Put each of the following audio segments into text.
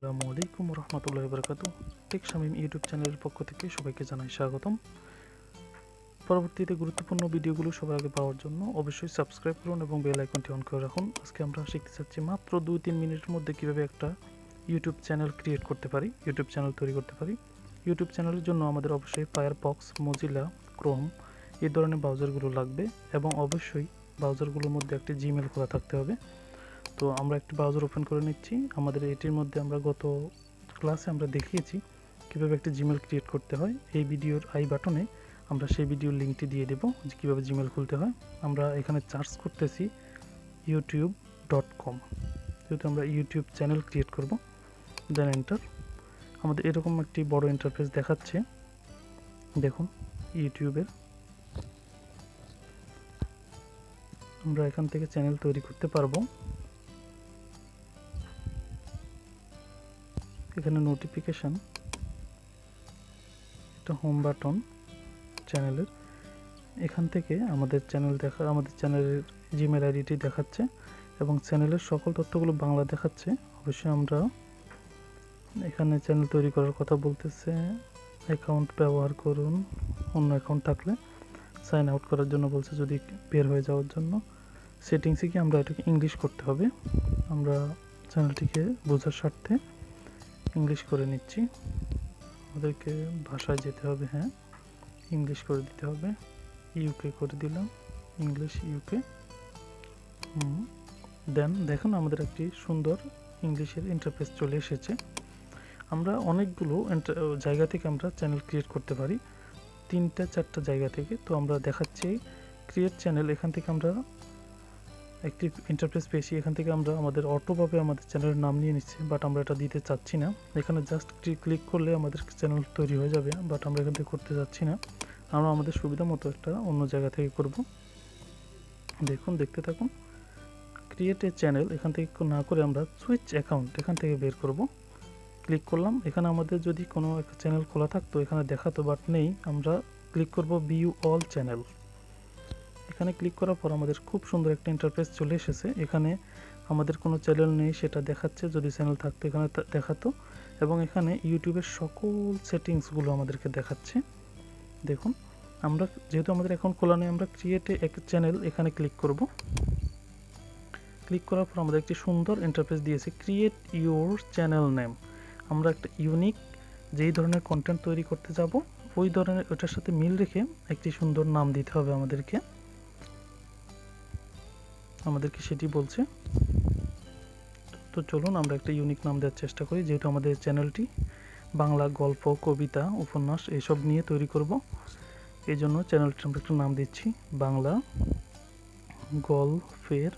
আসসালামু আলাইকুম রহমতুল্লাহি বারাকাতু। টেক শামীম ইউটিউব চ্যানেলের পক্ষ থেকে সবাইকে জানাই স্বাগতম। পরবর্তীতে গুরুত্বপূর্ণ ভিডিওগুলো সবার আগে পাওয়ার জন্য অবশ্যই সাবস্ক্রাইব করুন এবং বেল আইকনটি অন করে রাখুন। আজকে আমরা শিখতে চাচ্ছি মাত্র 2-3 মিনিটের মধ্যে কিভাবে একটা ইউটিউব চ্যানেল ক্রিয়েট করতে পারি, ইউটিউব চ্যানেল তৈরি করতে পারি। ইউটিউব চ্যানেলের জন্য আমাদের অবশ্যই ফায়ারফক্স, মোজিলা, ক্রোম এই ধরনের ব্রাউজারগুলো লাগবে এবং অবশ্যই ব্রাউজারগুলোর মধ্যে একটি জিমেল খোলা থাকতে হবে। তো আমরা একটি ব্রাউজার ওপেন করে নিচ্ছি। আমাদের এটির মধ্যে আমরা গত ক্লাসে আমরা দেখিয়েছি কীভাবে একটি জিমেল ক্রিয়েট করতে হয়। এই ভিডিওর আই বাটনে আমরা সেই ভিডিওর লিঙ্কটি দিয়ে দেবো যে কীভাবে জিমেল খুলতে হয়। আমরা এখানে সার্চ করতেছি youtube.com, যেহেতু আমরা ইউটিউব চ্যানেল ক্রিয়েট করব। Then enter. আমাদের এরকম একটি বড় ইন্টারফেস দেখাচ্ছে, দেখুন ইউটিউবের। আমরা এখান থেকে চ্যানেল তৈরি করতে পারবো। এখানে নোটিফিকেশান, এটা হোম বাটন চ্যানেলের। এখান থেকে আমাদের চ্যানেলের জিমেল আইডিটি দেখাচ্ছে এবং চ্যানেলের সকল তথ্যগুলো বাংলা দেখাচ্ছে। অবশ্যই আমরা এখানে চ্যানেল তৈরি করার কথা বলতেছে। অ্যাকাউন্ট ব্যবহার করুন, অন্য অ্যাকাউন্ট থাকলে সাইন আউট করার জন্য বলছে, যদি বের হয়ে যাওয়ার জন্য। সেটিংসে কি আমরা এটাকে ইংলিশ করতে হবে। আমরা চ্যানেলটিকে বোঝার স্বার্থে ইংলিশ করে নিচ্ছি। আমাদেরকে ভাষায় যেতে হবে, হ্যাঁ ইংলিশ করে দিতে হবে। ইউকে করে দিলাম, ইংলিশ ইউকে। দেন দেখুন আমাদের একটি সুন্দর ইংলিশের ইন্টারফেস চলে এসেছে। আমরা অনেকগুলো জায়গা থেকে আমরা চ্যানেল ক্রিয়েট করতে পারি, 3-4টা জায়গা থেকে। তো আমরা দেখাচ্ছি ক্রিয়েট চ্যানেল। এখান থেকে আমরা একটি ইন্টারফেস পেয়েছি। এখান থেকে আমরা আমাদের অটোভাবে আমাদের চ্যানেলের নাম নিয়ে নিচ্ছি, বাট আমরা এটা দিতে চাচ্ছি না। এখানে জাস্ট ক্লিক করলে আমাদের চ্যানেল তৈরি হয়ে যাবে, বাট আমরা এখান থেকে করতে চাচ্ছি না। আমরা আমাদের সুবিধা মতো একটা অন্য জায়গা থেকে করব। দেখুন, দেখতে থাকুন। ক্রিয়েট এ চ্যানেল এখান থেকে না করে আমরা সুইচ অ্যাকাউন্ট এখান থেকে বের করব। ক্লিক করলাম। এখানে আমাদের যদি কোনো একটা চ্যানেল খোলা থাকতো এখানে দেখাতো, বাট নেই। আমরা ক্লিক করব ভিউ অল চ্যানেল। এখানে ক্লিক করার পর আমাদের খুব সুন্দর একটা ইন্টারফেস চলে এসেছে। এখানে আমাদের কোনো চ্যানেল নেই সেটা দেখাচ্ছে, যদি চ্যানেল থাকতো এখানে দেখাতো। এবং এখানে ইউটিউবের সকল সেটিংসগুলো আমাদেরকে দেখাচ্ছে। দেখুন, আমরা যেহেতু আমাদের এখন খোলা নেই, আমরা ক্রিয়েটে এক চ্যানেল এখানে ক্লিক করব। ক্লিক করার পর আমাদের একটি সুন্দর ইন্টারফেস দিয়েছে, ক্রিয়েট ইউর চ্যানেল নেম। আমরা একটা ইউনিক যেই ধরনের কন্টেন্ট তৈরি করতে যাব ওই ধরনের ওটার সাথে মিল রেখে একটি সুন্দর নাম দিতে হবে আমাদেরকে সেটি বলছে। তো চলুন আমরা একটা ইউনিক নাম দেওয়ার চেষ্টা করি। যেহেতু আমাদের চ্যানেলটি বাংলা গল্প, কবিতা, উপন্যাস এসব নিয়ে তৈরি করব, এই জন্য চ্যানেলটি আমরা একটা নাম দিচ্ছি বাংলা গল্পের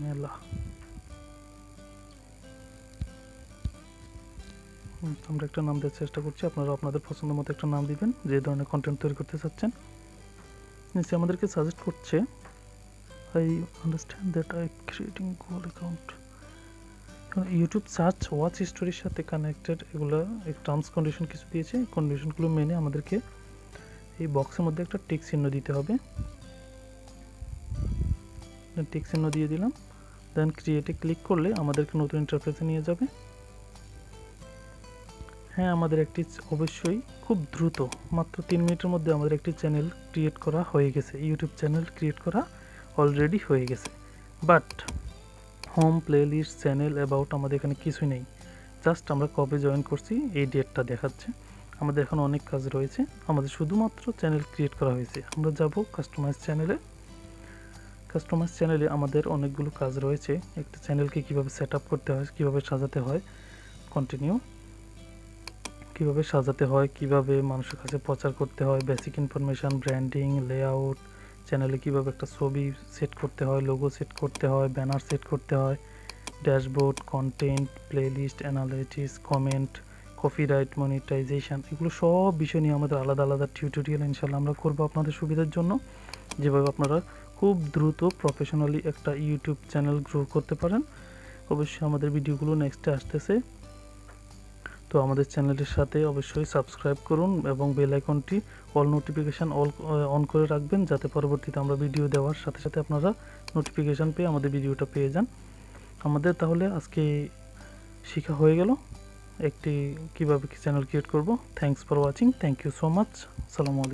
মেলা। আমরা একটা নাম দেওয়ার চেষ্টা করছি, আপনারা আপনাদের পছন্দ মতো একটা নাম দিবেন যে ধরনের কন্টেন্ট তৈরি করতে চাচ্ছেন। নিচে আমাদেরকে সাজেস্ট করছে I understand that I creating Google account, YouTube search watch হিস্টোরির সাথে কানেক্টেড। এগুলো এক টার্মস কন্ডিশন কিছু দিয়েছে, কন্ডিশনগুলো মেনে আমাদেরকে এই বক্সের মধ্যে একটা টিক চিহ্ন দিতে হবে। টিক চিহ্ন দিয়ে দিলাম। দেন ক্রিয়েটে ক্লিক করলে আমাদেরকে নতুন ইন্টারফেসে নিয়ে যাবে। হ্যাঁ, আমাদের একটি অবশ্যই খুব দ্রুত মাত্র 3 মিনিটের মধ্যে আমাদের একটি চ্যানেল ক্রিয়েট করা হয়ে গেছে। ইউটিউব চ্যানেল ক্রিয়েট করা অলরেডি হয়ে গেছে, but home, playlist, channel, about আমাদের এখানে কিছুই নেই। জাস্ট আমরা কবে জয়েন করছি এই ডেটটা দেখাচ্ছে। আমাদের এখন অনেক কাজ রয়েছে, আমাদের শুধুমাত্র চ্যানেল ক্রিয়েট করা হয়েছে। আমরা যাব কাস্টমাইজ চ্যানেলে। কাস্টমাইজ চ্যানেলে আমাদের অনেকগুলো কাজ রয়েছে। একটা চ্যানেলকে কীভাবে সেট আপ করতে হয়, কীভাবে সাজাতে হয়, কীভাবে সাজাতে হয়, কীভাবে মানুষের কাছে প্রচার করতে হয়, বেসিক ইনফরমেশান, ব্র্যান্ডিং, লেআউট, চ্যানেলে কীভাবে একটা ছবি সেট করতে হয়, লোগো সেট করতে হয়, ব্যানার সেট করতে হয়, dashboard, content, playlist, analytics, comment, copyright, monetisation, এগুলো সব বিষয় নিয়ে আমাদের আলাদা আলাদা টিউটোরিয়াল ইনশাল্লাহ আমরা করবো আপনাদের সুবিধার জন্য, যেভাবে আপনারা খুব দ্রুত প্রফেশনালি একটা ইউটিউব চ্যানেল গ্রো করতে পারেন। অবশ্যই আমাদের ভিডিওগুলো নেক্সটে আসতেছে, তো আমাদের চ্যানেলের সাথে অবশ্যই সাবস্ক্রাইব করুন এবং বেল আইকনটি অল নোটিফিকেশান অন করে রাখবেন, যাতে পরবর্তীতে আমরা ভিডিও দেওয়ার সাথে সাথে আপনারা নোটিফিকেশান পেয়ে আমাদের ভিডিওটা পেয়ে যান। আমাদের তাহলে আজকে শেখা হয়ে গেল একটি কিভাবে চ্যানেল ক্রিয়েট করব। Thanks for watching, thank you so much, আসসালামু আলাইকুম।